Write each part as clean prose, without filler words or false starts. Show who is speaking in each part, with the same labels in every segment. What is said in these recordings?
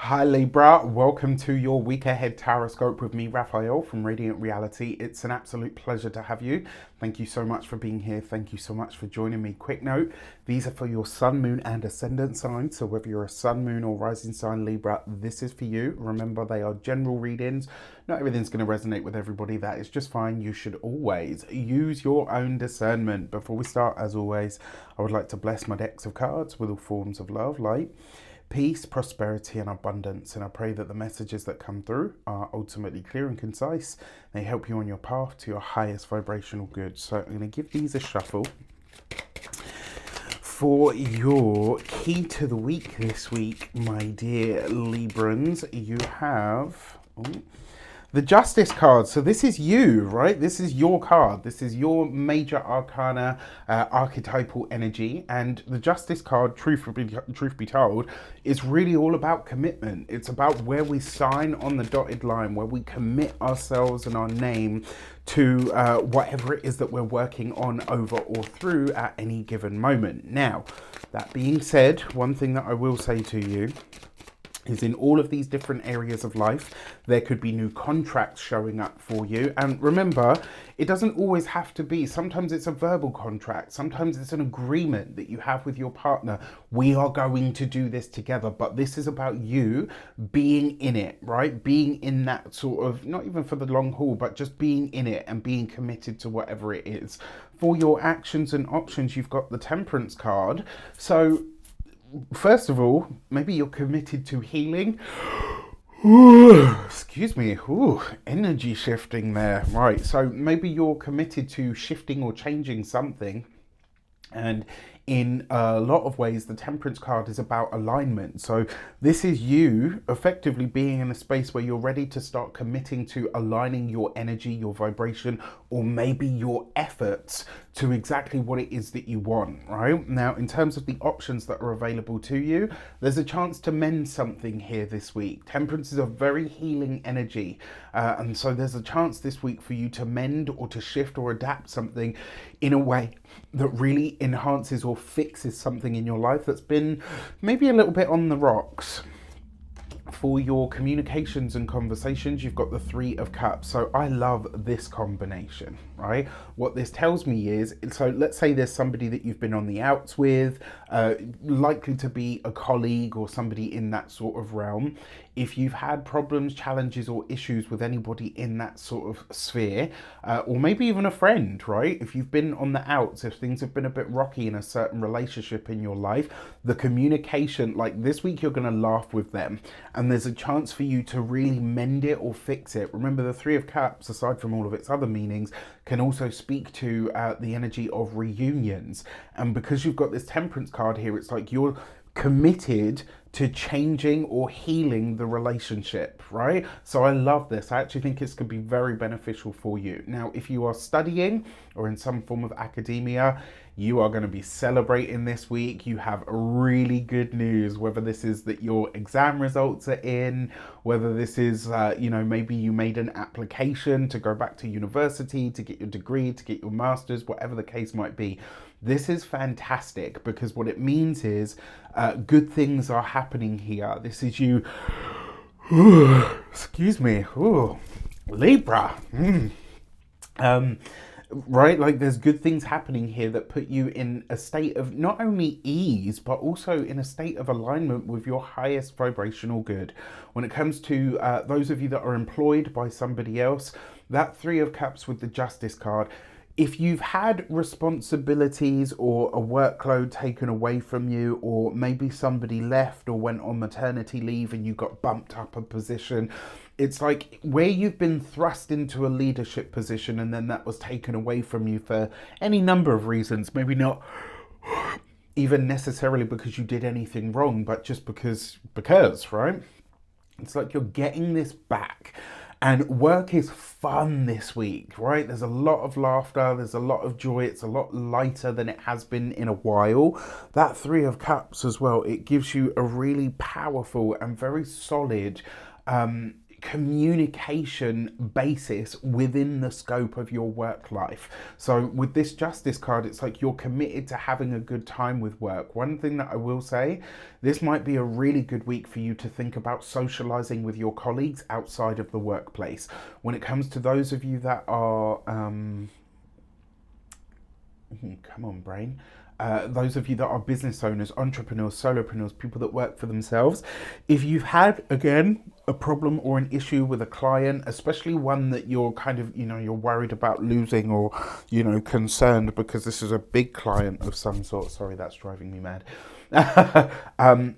Speaker 1: Hi Libra, welcome to your week ahead Taroscope with me, Raphael from Radiant Reality. It's an absolute pleasure to have you. Thank you so much for being here. Thank you so much for joining me. Quick note, these are for your sun, moon and ascendant signs. So whether you're a sun, moon or rising sign Libra, this is for you. Remember, they are general readings. Not everything's going to resonate with everybody. That is just fine. You should always use your own discernment. Before we start, as always, I would like to bless my decks of cards with all forms of love, light, peace, prosperity, and abundance. And I pray that the messages that come through are ultimately clear and concise. They help you on your path to your highest vibrational good. So I'm going to give these a shuffle. For your key to the week this week, my dear Librans, you have the Justice card. So this is you, right? This is your card. This is your major arcana, archetypal energy. And the Justice card, truth be told, is really all about commitment. It's about where we sign on the dotted line, where we commit ourselves and our name to whatever it is that we're working on, over or through at any given moment. Now, that being said, one thing that I will say to you is in all of these different areas of life, there could be new contracts showing up for you. And remember, it doesn't always have to be. Sometimes it's a verbal contract. Sometimes it's an agreement that you have with your partner. We are going to do this together. But this is about you being in it, right? Being in that sort of, not even for the long haul, but just being in it and being committed to whatever it is. For your actions and options, you've got the Temperance card. So first of all, maybe you're committed to healing. Ooh, excuse me. Ooh, energy shifting there. Right. So maybe you're committed to shifting or changing something. And in a lot of ways, the Temperance card is about alignment. So this is you effectively being in a space where you're ready to start committing to aligning your energy, your vibration, or maybe your efforts to exactly what it is that you want, right? Now, in terms of the options that are available to you, there's a chance to mend something here this week. Temperance is a very healing energy. And so there's a chance this week for you to mend or to shift or adapt something in a way that really enhances or fixes something in your life that's been maybe a little bit on the rocks. For your communications and conversations, you've got the Three of Cups. So I love this combination, right? What this tells me is, so let's say there's somebody that you've been on the outs with, likely to be a colleague or somebody in that sort of realm. If you've had problems, challenges, or issues with anybody in that sort of sphere, or maybe even a friend, right? If you've been on the outs, if things have been a bit rocky in a certain relationship in your life, the communication, like this week, you're going to laugh with them. And there's a chance for you to really mend it or fix it. Remember, the Three of Cups, aside from all of its other meanings, can also speak to the energy of reunions. And because you've got this Temperance card here, it's like you're committed to changing or healing the relationship, right? So I love this. I actually think it's going to be very beneficial for you. Now, if you are studying or in some form of academia, you are going to be celebrating this week. You have really good news, whether this is that your exam results are in, whether this is, maybe you made an application to go back to university, to get your degree, to get your master's, whatever the case might be. This is fantastic because what it means is good things are happening here. This is you, excuse me, Libra. Right, like there's good things happening here that put you in a state of not only ease but also in a state of alignment with your highest vibrational good. When it comes to those of you that are employed by somebody else, that Three of Cups with the Justice card, if you've had responsibilities or a workload taken away from you, or maybe somebody left or went on maternity leave and you got bumped up a position, it's like where you've been thrust into a leadership position and then that was taken away from you for any number of reasons, maybe not even necessarily because you did anything wrong, but just because, right? It's like you're getting this back. And work is fun this week, right? There's a lot of laughter, there's a lot of joy, it's a lot lighter than it has been in a while. That Three of Cups as well, it gives you a really powerful and very solid communication basis within the scope of your work life. So with this Justice card, it's like you're committed to having a good time with work. One thing that I will say, this might be a really good week for you to think about socializing with your colleagues outside of the workplace. When it comes to those of you that are come on, brain. Those of you that are business owners, entrepreneurs, solopreneurs, people that work for themselves, if you've had, again, a problem or an issue with a client, especially one that you're kind of, you're worried about losing or, concerned because this is a big client of some sort. Sorry, that's driving me mad.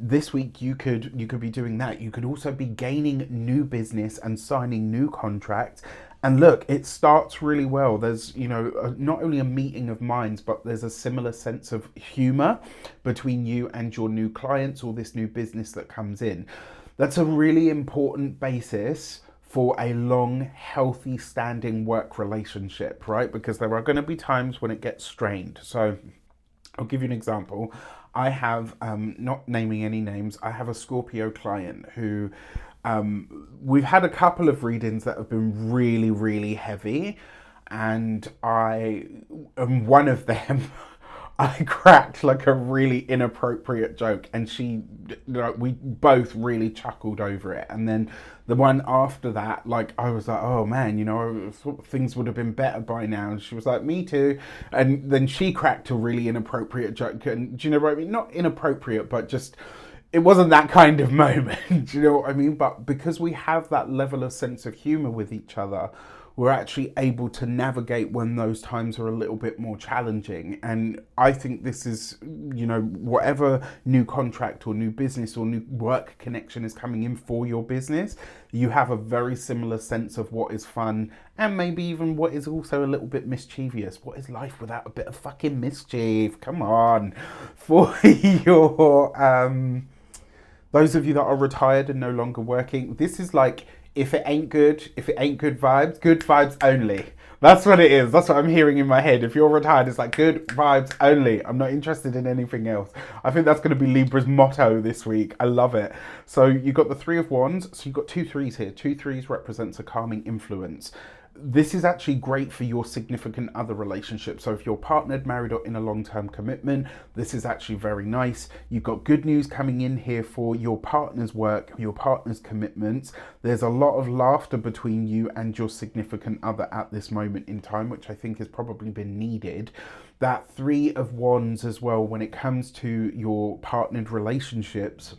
Speaker 1: This week you could be doing that. You could also be gaining new business and signing new contracts. And look, it starts really well. There's, not only a meeting of minds, but there's a similar sense of humor between you and your new clients or this new business that comes in. That's a really important basis for a long, healthy, standing work relationship, right? Because there are going to be times when it gets strained. So I'll give you an example. I have, not naming any names, I have a Scorpio client who we've had a couple of readings that have been really, really heavy, and one of them, I cracked like a really inappropriate joke, and we both really chuckled over it. And then the one after that, like, I was like, oh man, I thought things would have been better by now. And she was like, me too. And then she cracked a really inappropriate joke. And do you know what I mean? Not inappropriate, but just, it wasn't that kind of moment. Do you know what I mean? But because we have that level of sense of humor with each other, we're actually able to navigate when those times are a little bit more challenging. And I think this is, whatever new contract or new business or new work connection is coming in for your business, you have a very similar sense of what is fun and maybe even what is also a little bit mischievous. What is life without a bit of fucking mischief? Come on. For your, those of you that are retired and no longer working, this is like, if it ain't good vibes, good vibes only. That's what it is. That's what I'm hearing in my head. If you're retired, it's like good vibes only. I'm not interested in anything else. I think that's going to be Libra's motto this week. I love it. So you got the Three of Wands. So you've got 2 threes here. 2 threes represents a calming influence. This is actually great for your significant other relationship. So if you're partnered, married, or in a long-term commitment, this is actually very nice. You've got good news coming in here for your partner's work, your partner's commitments. There's a lot of laughter between you and your significant other at this moment in time, which I think has probably been needed. That 3 of Wands as well, when it comes to your partnered relationships,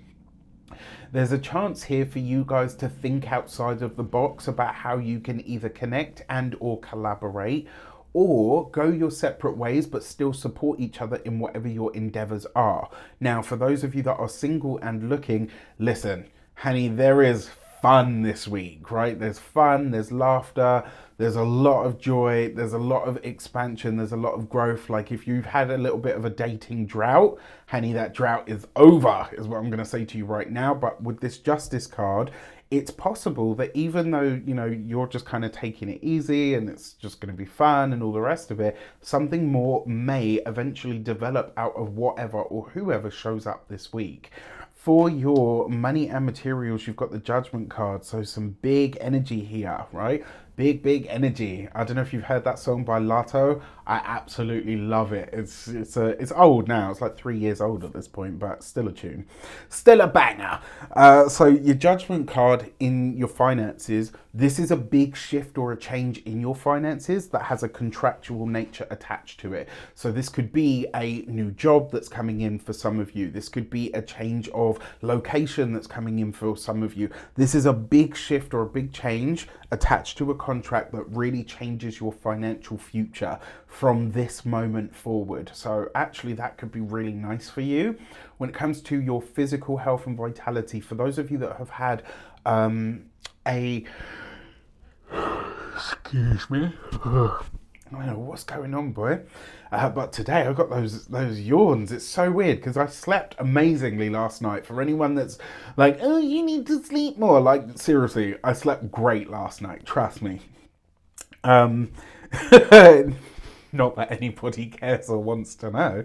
Speaker 1: there's a chance here for you guys to think outside of the box about how you can either connect and or collaborate, or go your separate ways but still support each other in whatever your endeavors are. Now, for those of you that are single and looking, listen, honey, there is fun this week, right? There's fun, there's laughter, there's a lot of joy, there's a lot of expansion, there's a lot of growth. Like if you've had a little bit of a dating drought, honey, that drought is over, is what I'm going to say to you right now. But with this Justice card, it's possible that even though, you're just kind of taking it easy and it's just going to be fun and all the rest of it, something more may eventually develop out of whatever or whoever shows up this week. For your money and materials, you've got the Judgment card. So some big energy here, right? Big energy. I don't know if you've heard that song by Lato. I absolutely love it. It's old now. It's like 3 years old at this point, but still a tune. Still a banger. So your Judgment card in your finances, this is a big shift or a change in your finances that has a contractual nature attached to it. So this could be a new job that's coming in for some of you. This could be a change of location that's coming in for some of you. This is a big shift or a big change attached to a contract that really changes your financial future from this moment forward. So actually that could be really nice for you. When it comes to your physical health and vitality, for those of you that have had excuse me, I don't know what's going on, boy. But today I got those yawns. It's so weird because I slept amazingly last night. For anyone that's like, oh, you need to sleep more. Like, seriously, I slept great last night. Trust me. Not that anybody cares or wants to know.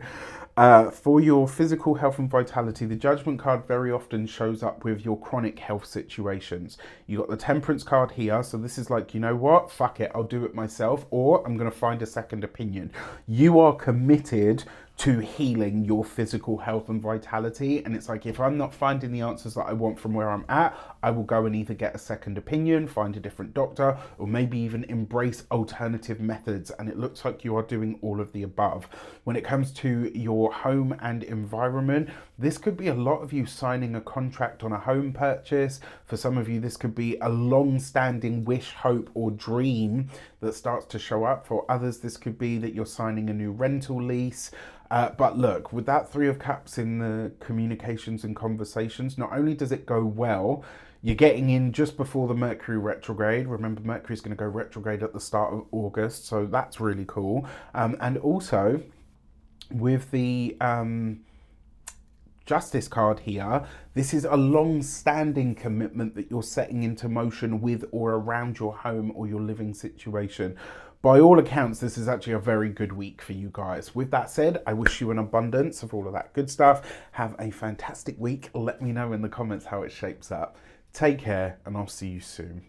Speaker 1: For your physical health and vitality, the Judgment card very often shows up with your chronic health situations. You got the Temperance card here, so this is like, you know what, fuck it, I'll do it myself, or I'm going to find a second opinion. You are committed to healing your physical health and vitality, and it's like, if I'm not finding the answers that I want from where I'm at, I will go and either get a second opinion, find a different doctor, or maybe even embrace alternative methods. And it looks like you are doing all of the above. When it comes to your home and environment, this could be a lot of you signing a contract on a home purchase. For some of you, this could be a long-standing wish, hope, or dream that starts to show up. For others, this could be that you're signing a new rental lease. But look, with that Three of Cups in the communications and conversations, not only does it go well, you're getting in just before the Mercury retrograde. Remember, Mercury's going to go retrograde at the start of August, so that's really cool. And also, with the Justice card here, this is a long-standing commitment that you're setting into motion with or around your home or your living situation. By all accounts, this is actually a very good week for you guys. With that said, I wish you an abundance of all of that good stuff. Have a fantastic week. Let me know in the comments how it shapes up. Take care, and I'll see you soon.